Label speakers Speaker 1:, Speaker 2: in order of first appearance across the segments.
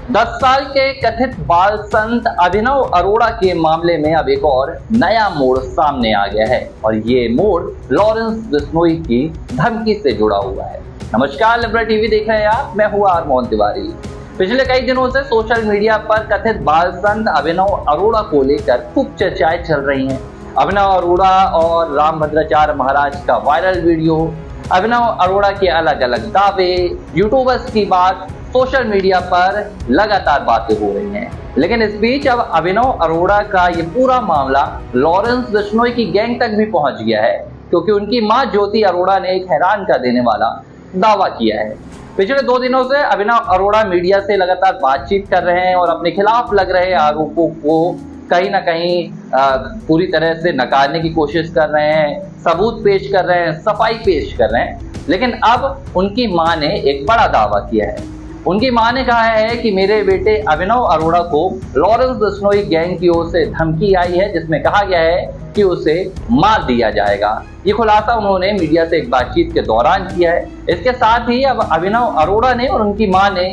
Speaker 1: 10 साल के कथित बाल संत अभिनव अरोड़ा के मामले में अब एक और नया मोड़ सामने आ गया है और ये मोड़ लॉरेंस बिश्नोई की धमकी से जुड़ा हुआ है। नमस्कार, लिबरल टीवी देख रहे हैं आप, मैं हूं आर तिवारी। पिछले कई दिनों से सोशल मीडिया पर कथित बाल संत अभिनव अरोड़ा को लेकर खूब चर्चाएं चल रही हैं। अभिनव अरोड़ा और रामभद्राचार्य महाराज का वायरल वीडियो, अभिनव अरोड़ा के अलग अलग दावे, यूट्यूबर्स की बात, सोशल मीडिया पर लगातार बातें हो रही हैं। लेकिन इस बीच अब अभिनव अरोड़ा का ये पूरा मामला लॉरेंस बिश्नोई की गैंग तक भी पहुंच गया है, क्योंकि उनकी मां ज्योति अरोड़ा ने एक हैरान कर देने वाला दावा किया है। पिछले 2 दिनों से अभिनव अरोड़ा मीडिया से लगातार बातचीत कर रहे हैं और अपने खिलाफ लग रहे आरोपों को कहीं ना कहीं पूरी तरह से नकारने की कोशिश कर रहे हैं, सबूत पेश कर रहे हैं, सफाई पेश कर रहे हैं। लेकिन अब उनकी मां ने एक बड़ा दावा किया है। उनकी मां ने कहा है कि मेरे बेटे अभिनव अरोड़ा को लॉरेंस बिश्नोई गैंग की ओर से धमकी आई है, जिसमें कहा गया है कि उसे मार दिया जाएगा। ये खुलासा उन्होंने मीडिया से एक बातचीत के दौरान किया है। इसके साथ ही अब अभिनव अरोड़ा ने और उनकी मां ने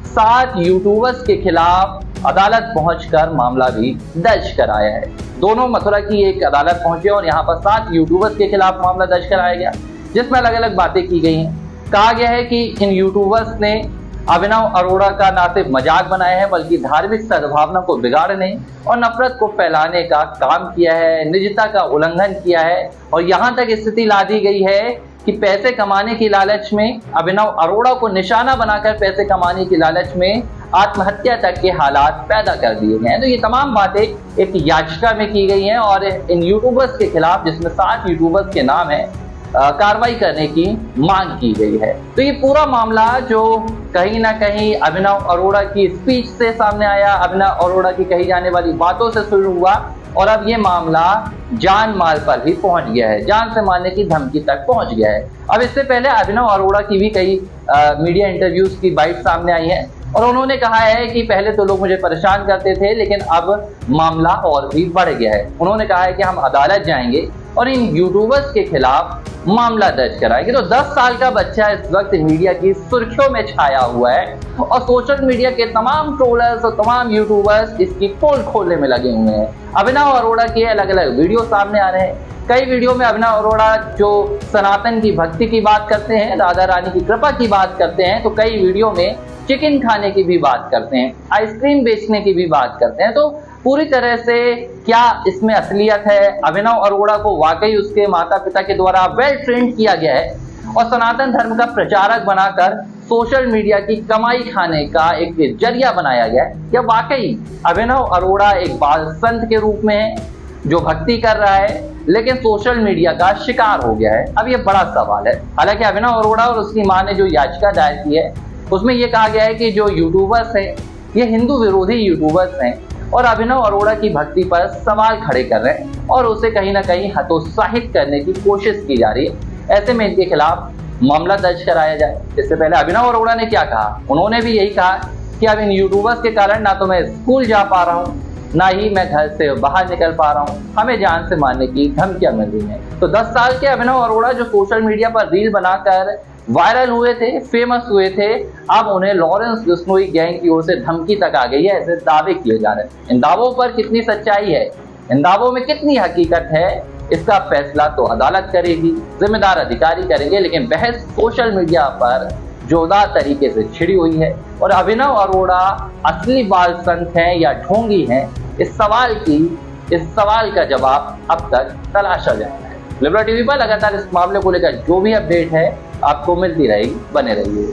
Speaker 1: 7 यूट्यूबर्स के खिलाफ अदालत पहुंचकर मामला भी दर्ज कराया है। दोनों मथुरा की एक अदालत पहुंचे और यहाँ पर 7 यूट्यूबर्स के खिलाफ मामला दर्ज कराया गया, जिसमें अलग अलग बातें की गई हैं। कहा गया है कि इन यूट्यूबर्स ने अभिनव अरोड़ा का ना सिर्फ मजाक बनाया है, बल्कि धार्मिक सद्भावना को बिगाड़ने और नफरत को फैलाने का काम किया है, निजता का उल्लंघन किया है और यहाँ तक स्थिति ला दी गई है कि पैसे कमाने की लालच में अभिनव अरोड़ा को निशाना बनाकर पैसे कमाने की लालच में आत्महत्या तक के हालात पैदा कर दिए गए हैं। तो ये तमाम बातें एक याचिका में की गई हैं और इन यूट्यूबर्स के खिलाफ, जिसमें 7 यूट्यूबर्स के नाम है, कार्रवाई करने की मांग की गई है। तो ये पूरा मामला जो कहीं ना कहीं अभिनव अरोड़ा की स्पीच से सामने आया, अभिनव अरोड़ा की कही जाने वाली बातों से शुरू हुआ और अब ये मामला जान माल पर भी पहुंच गया है, जान से मारने की धमकी तक पहुंच गया है। अब इससे पहले अभिनव अरोड़ा की भी कई मीडिया इंटरव्यूज की बाइट सामने आई है और उन्होंने कहा है कि पहले तो लोग मुझे परेशान करते थे, लेकिन अब मामला और भी बढ़ गया है। उन्होंने कहा है कि हम अदालत जाएंगे और इन यूट्यूबर्स के खिलाफ मामला दर्ज कराएंगे। तो 10 साल का बच्चा इस वक्त मीडिया की सुर्खियों में छाया हुआ है और सोशल मीडिया के तमाम ट्रोलर्स और तमाम यूट्यूबर्स इसकी पोल खोलने में लगे हुए हैं। अभिनव अरोड़ा के अलग अलग वीडियो सामने आ रहे हैं। कई वीडियो में अभिनव अरोड़ा जो सनातन की भक्ति की बात करते हैं, राधा रानी की कृपा की बात करते हैं, तो कई वीडियो में चिकन खाने की भी बात करते हैं, आइसक्रीम बेचने की भी बात करते हैं। तो पूरी तरह से क्या इसमें असलियत है? अभिनव अरोड़ा को वाकई उसके माता पिता के द्वारा वेल ट्रेंड किया गया है और सनातन धर्म का प्रचारक बनाकर सोशल मीडिया की कमाई खाने का एक जरिया बनाया गया है, या वाकई अभिनव अरोड़ा एक बाल संत के रूप में है जो भक्ति कर रहा है लेकिन सोशल मीडिया का शिकार हो गया है? अब ये बड़ा सवाल है। हालांकि अभिनव अरोड़ा और उसकी मां ने जो याचिका दायर की है उसमें यह कहा गया है कि जो यूट्यूबर्स हैं ये हिंदू विरोधी यूट्यूबर्स हैं और अभिनव अरोड़ा की भक्ति पर सवाल खड़े कर रहे हैं और उसे कहीं ना कहीं हतोत्साहित करने की कोशिश की जा रही है। ऐसे में इनके खिलाफ मामला दर्ज कराया जाए। इससे पहले अभिनव अरोड़ा ने क्या कहा? उन्होंने भी यही कहा कि अब इन यूट्यूबर्स के कारण ना तो मैं स्कूल जा पा रहा हूँ, ना ही मैं घर से बाहर निकल पा रहा हूँ, हमें जान से मारने की धमकियां मिल रही हैं। तो 10 साल के अभिनव अरोड़ा जो सोशल मीडिया पर रील बनाकर वायरल हुए थे, फेमस हुए थे, अब उन्हें लॉरेंस बिश्नोई गैंग की ओर से धमकी तक आ गई है, ऐसे दावे किए जा रहे हैं। इन दावों पर कितनी सच्चाई है, इन दावों में कितनी हकीकत है, इसका फैसला तो अदालत करेगी, जिम्मेदार अधिकारी करेंगे। लेकिन बहस सोशल मीडिया पर जोरदार तरीके से छिड़ी हुई है और अभिनव अरोड़ा असली बाल संत हैं या ढोंगी हैं, इस सवाल का जवाब अब तक तलाशा जा रहा है। लिबरल टीवी पर लगातार इस मामले को लेकर जो भी अपडेट है आपको मिलती रहेगी, बने रहिए।